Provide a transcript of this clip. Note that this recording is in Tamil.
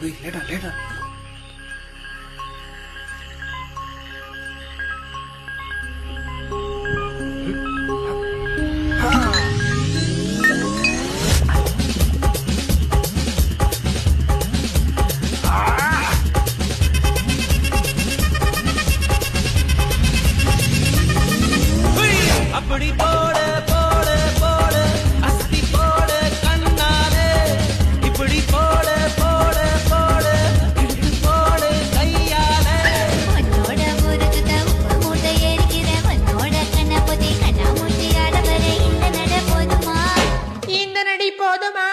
லேட்டா லேட்டா. அப்படி போட போட போட அஸ்தி போட கண்ணாலே இப்படி போட போட போட இழுத்து போட கையாலே உன்னோட ஊருக்கு உப்பு மூட்டை ஏறிக்கிற உன்னோட கண்ண பொதி கண்ணா மூட்டி ஆட வர இந்த நட போதுமா இந்த நடி போதுமா?